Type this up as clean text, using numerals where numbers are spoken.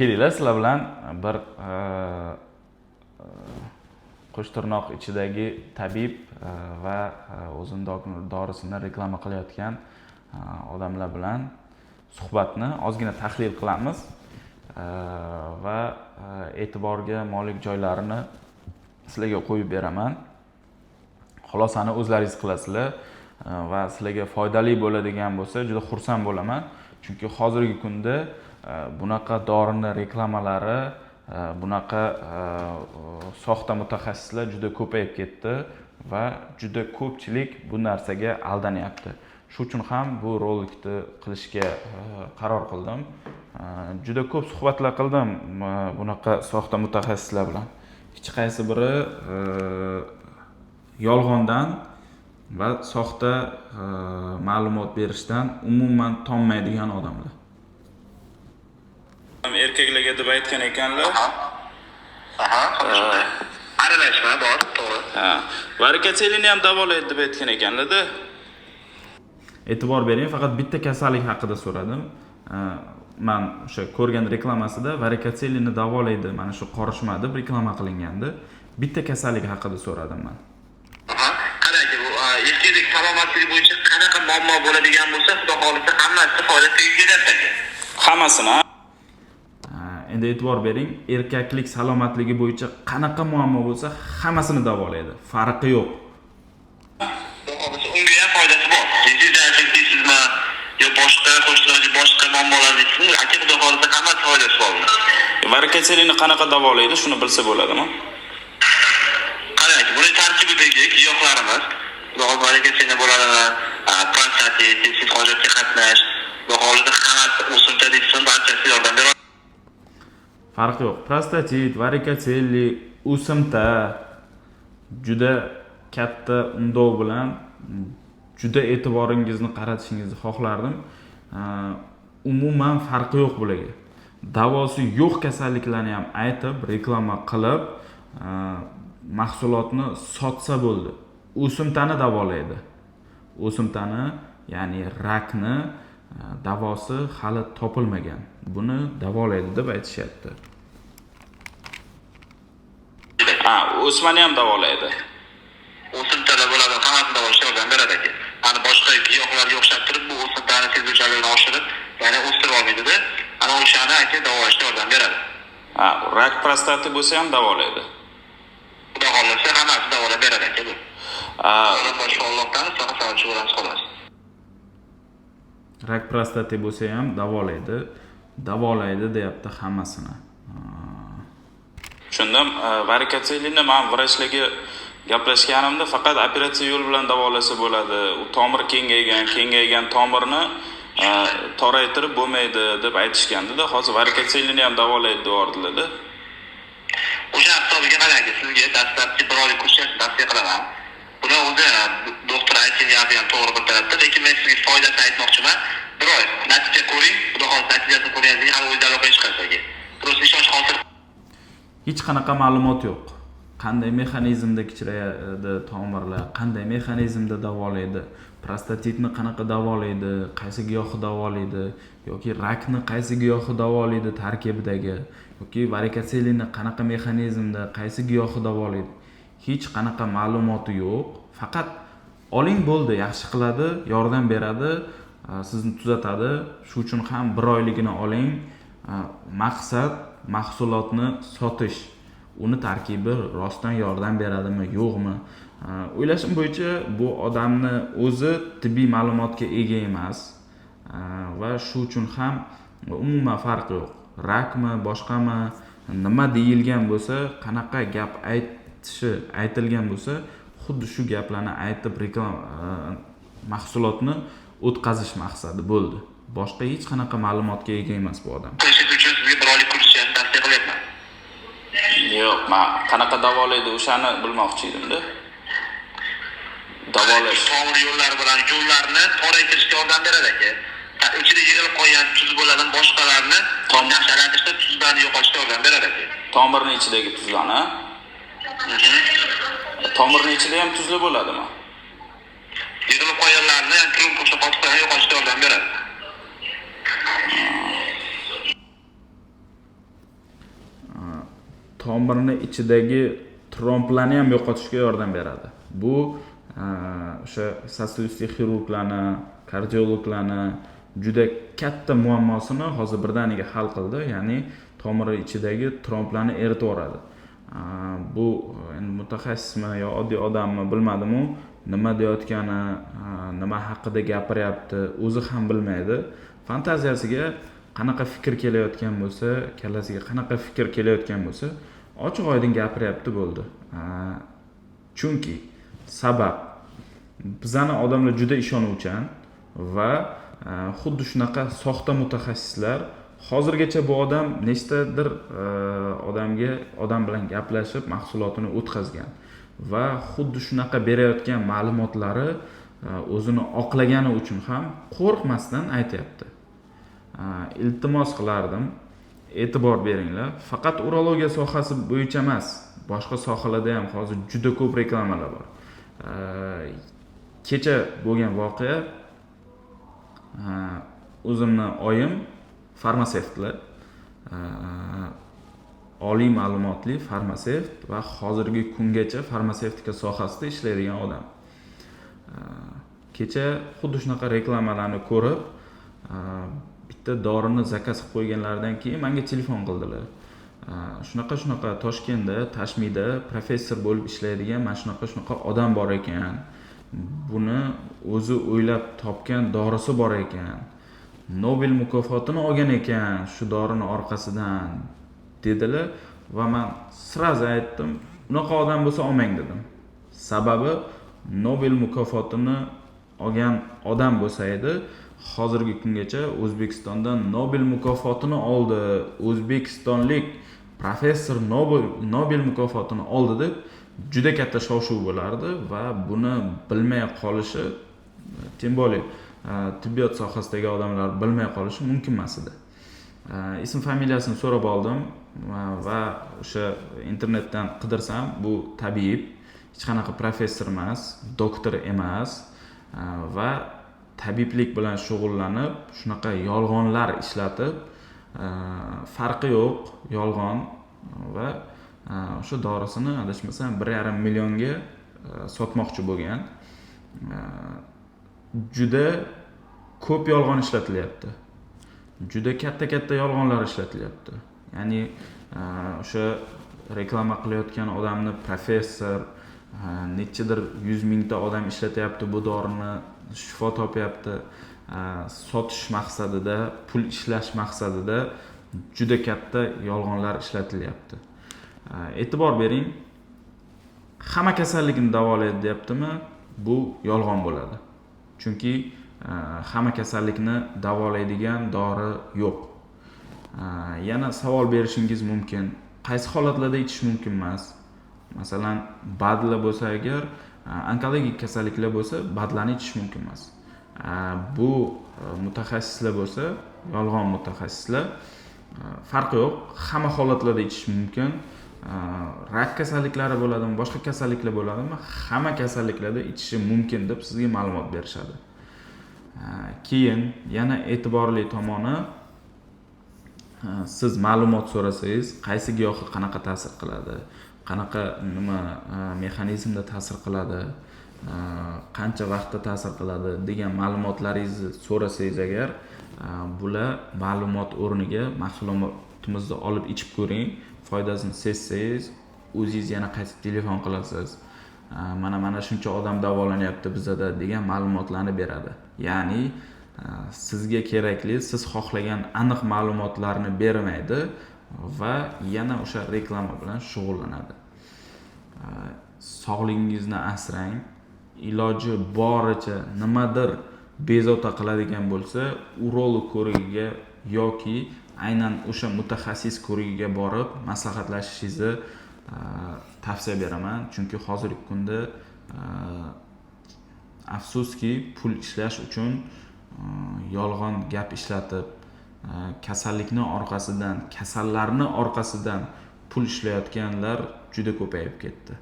Kelinglar sizlar bilan bir qo'shtirnoq ichidagi tabib va o'zining dorisini reklama qilayotgan odamlar bilan suhbatni ozgina tahlil qilamiz va e'tiborga molik joylarini sizlarga qo'yib beraman. Xulosani o'zlaringiz qilasizlar va sizlarga foydali bo'ladigan bo'lsa juda xursand bo'laman. Chunki hozirgi kunda bunaqa dorini reklamalari, bunaqa soxta mutaxassislar juda ko'payib ketdi va juda ko'pchilik bu narsaga aldanyapti. Shuning uchun ham bu rolikni qilishga qaror qildim. Juda ko'p suhbatlar qildim bunaqa soxta mutaxassislar bilan. Hech qaysi biri yolg'ondan va soxta ma'lumot berishdan umuman tonmaydigan odamlar. Erkaklarga deb aytgan ekanlar. Aralashma bor, to'g'ri. Varikoselini ham davolaydi deb aytgan ekanlar-da. E'tibor bering, faqat bitta kasallik haqida so'radim. Men o'sha ko'rgan reklamasida varikoselini davolaydi, mana shu qorishma deb reklama qilingandi. Bitta kasallik haqida so'radim men. Qarang, bu erkaklik salomatligi bo'yicha qanaqa muammo bo'ladigan bo'lsa, xudo xolisa hammasi foyda tegib keladi. Hammasini. Endi e'tibor bering, erkaklik salomatligi bo'yicha qanaqa muammo bo'lsa, hammasini davolaydi. Farqi yo'q. Unga ham foydasi bor. Sizmi yo boshqa boshqa muammolar deysizmi? Xudo xolisa hammasi foydasi bor. Varikoselini qanaqa davolaydi, shuni bilsa bo'ladimi? Qarang, buning tarkibidagi giyohlarimiz, varikoselini bo'ladi, prostatit, tez hojatga qatnash, xudo xolisa hammasi o'simta deysizmi, barchasi yordam beradi. Farqi yo'q. Prostatit, varikoselli, o'simta juda katta undov bilan juda e'tiboringizni qaratishingizni xohlardim. Umuman farqi yo'q bularga. Davosi yo'q kasalliklarni ham aytib, reklama qilib, mahsulotni sotsa bo'ldi. O'simtani davolaydi. O'simtani, ya'ni rakni davosi hali topilmagan. Buni davolaydi deb aytishyapti. O'smani ham davolaydi. O'simtalar bo'ladi, hammasini davolashga yordam beradi aka. Ana boshqa giyohlarga o'xshab turib, bu o'simtani sezuvchanligini oshirib, ya'ni o'stirib olmaydi-da. Ana o'shani aka davolashga yordam beradi. Rak prostati bo'lsa ham davolaydi. Xudo xolisa hammasini davolab beradi aka bu. Boshqa Allohdan sog'inchi bo'lasiz xolos. Rak prostati bo'lsa ham davolaydi deyapti hammasini. Shundan varikoselini men vrachlarga gaplashganimda faqat operatsiya yo'l bilan davolasa bo'ladi. U tomir kengaygan tomirni toraytirib bo'lmaydi deb aytishgandi-da. Hozir varikoselini ham davolaydi deyordilar-da. O'sha hisobiga qarang, sizga dastlabki bir oylik kursni tavsiya qilaman. Buni o'zi doktor aytgan ham to'g'ri bitiradi, lekin men sizga foydasini aytmoqchiman. Bir oy natija ko'ring, xudo xolisa natijasini ko'rganingizda hali o'zingizdan o'qish chiqasiz. Prosta ishonch hosil. Hech qanaqa ma'lumot yo'q. Qanday mexanizmda kichrayadi tomirlar, qanday mexanizmda davolaydi, prostatitni qanaqa davolaydi, qaysi giyohi davolaydi, yoki rakni qaysi giyohi davolaydi tarkibidagi, yoki varikoselini qanaqa mexanizmda, qaysi giyohi davolaydi. Hech qanaqa ma'lumoti yo'q. Faqat oling bo'ldi, yaxshi qiladi, yordam beradi, sizni tuzatadi. Shuning uchun ham bir oyligini oling. Maqsad mahsulotni sotish. Uni tarkibi rostdan yordam beradimi, yo'qmi? O'ylashim bo'yicha bu odamni o'zi tibbiy ma'lumotga ega emas va shu uchun ham umuman farqi yo'q. Rakmi, boshqami, nima deyilgan bo'lsa, qanaqa gap aytilgan bo'lsa, xuddi shu gaplarni aytib mahsulotni o'tkazish maqsadi bo'ldi. Boshqa hech qanaqa ma'lumotga ega emas bu odam. Yo'q, men qanaqa davolaydi o'shani bilmoqchi edim-da. Davolash tomir yo'llari bilan yo'llarni toraytirishga yordam beradi aka. Ichida yig'ilib qolgan tuz bo'ladi, boshqalarni yaxshilantirishda tuzlarni yo'qotishga yordam beradi aka. Tomirning ichidagi tuzlarni. Tomirning ichida ham tuzli bo'ladimi? Yig'ilib qolganlarni, kirib qo'shib qolganlarni yo'qotishga yordam beradi. tomirni ichidagi tromblarni ham yo'qotishga yordam beradi. Bu o'sha sosiyalistik xirurglarni, kardiologlarni juda katta muammosini hozir birdaniga hal qildi, ya'ni tomiri ichidagi tromblarni eritib yuboradi. Bu endi mutaxassismi yo oddiy odammi bilmadim-u, nima deyotgani, nima haqida gapiryapti, o'zi ham bilmaydi. Fantaziyasiga qanaqa fikr kelayotgan bo'lsa, kallasiga qanaqa fikr kelayotgan bo'lsa, ochiq-oydin gapiryapti bo'ldi. Chunki sabab bizani odamlar juda ishonuvchan va xuddi shunaqa soxta mutaxassislar hozirgacha bu odam nechtadir odam bilan gaplashib mahsulotini o'tkazgan va xuddi shunaqa berayotgan ma'lumotlari o'zini oqlagani uchun ham qo'rqmasdan aytyapti. Iltimos qilardim, e'tibor beringlar. Faqat urologiya sohasi bo'yicha emas, boshqa sohalarda ham hozir juda ko'p reklamalar bor. Kecha bo'lgan voqea, o'zimni oyim farmatsevtlar, oliy ma'lumotli farmatsevt va hozirgi kungacha farmatsevtika sohasida ishlaydigan odam. Kecha xuddi shunaqa reklamalarni ko'rib, bitta dorini zakaz qilib qo'yganlaridan keyin menga telefon qildilar. Shunaqa Toshkentda, Tashmida professor bo'lib ishlaydigan mana shunaqa odam bor ekan. Buni o'zi o'ylab topgan dorisi bor ekan. Nobel mukofotini olgan ekan shu dorini orqasidan dedilar va men sразу aytdim, unaqa odam bo'lsa olmang dedim. Sababi Nobel mukofotini olgan odam bo'lsa edi, hozirgi kungacha O'zbekistondan Nobel mukofotini oldi, o'zbekistonlik professor Nobel mukofotini oldi deb juda katta shov-shuv bo'lardi va buni bilmay qolishi, tем более tibbiyot sohasidagi odamlar bilmay qolishi mumkin emas edi. Ism familiyasini so'rab oldim va o'sha internetdan qidirsam, bu tabib, hech qanaqa professor emas, doktor emas va tabiblik bilan shug'ullanib, shunaqa yolg'onlar ishlatib, farqi yo'q, yolg'on va o'sha dorisini adashmasam 1,5 millionga sotmoqchi bo'lgan. Juda ko'p yolg'on ishlatilyapti. Juda katta yolg'onlar ishlatilyapti. Ya'ni o'sha reklama qilayotgan odamni professor, nechadir 100 mingta odam ishlatyapti bu dorini, shifo topyapti. Sotish maqsadida, pul ishlash maqsadida juda katta yolg'onlar ishlatilyapti. E'tibor bering, hamma kasallikni davolaydi deyaptimi? Bu yolg'on bo'ladi. Chunki hamma kasallikni davolaydigan dori yo'q. Yana savol berishingiz mumkin. Qaysi holatlarda ichish mumkin emas? Masalan, badla bo'lsa agar, onkologik kasalliklar bo'lsa, badlarni ichish mumkin emas. Bu mutaxassislar bo'lsa, yolg'on mutaxassislar, farqi yo'q, hamma holatlarda ichish mumkin. Rak kasalliklari bo'ladimi, boshqa kasalliklar bo'ladimi, hamma kasalliklarda ichishi mumkin deb sizga ma'lumot berishadi. Keyin yana e'tiborli tomoni, siz ma'lumot so'rasangiz, qaysi giyohga qanaqa ta'sir qiladi, qanaqa nima mexanizmda ta'sir qiladi, qancha vaqtda ta'sir qiladi degan ma'lumotlaringizni so'rasangiz agar, bular ma'lumot o'rniga mahsulotimizni olib ichib ko'ring, foydasini sezsangiz, o'zingiz yana qaytib telefon qilasiz. Mana shuncha odam davolanyapti bizda degan ma'lumotlarni beradi. Ya'ni sizga kerakli, siz xohlagan aniq ma'lumotlarni bermaydi va yana o'sha reklama bilan shug'ullanadi. Sog'lig'ingizni asrang, iloji boricha nimadir bezovta qiladigan bo'lsa, urolog ko'rigiga yoki aynan o'sha mutaxassis ko'rigiga borib maslahatlashishingizni tavsiya beraman. Chunki hozirgi kunda afsuski pul ishlash uchun yolg'on gap ishlatib, kasallarni orqasidan pul ishlayotganlar juda ko'payib ketdi.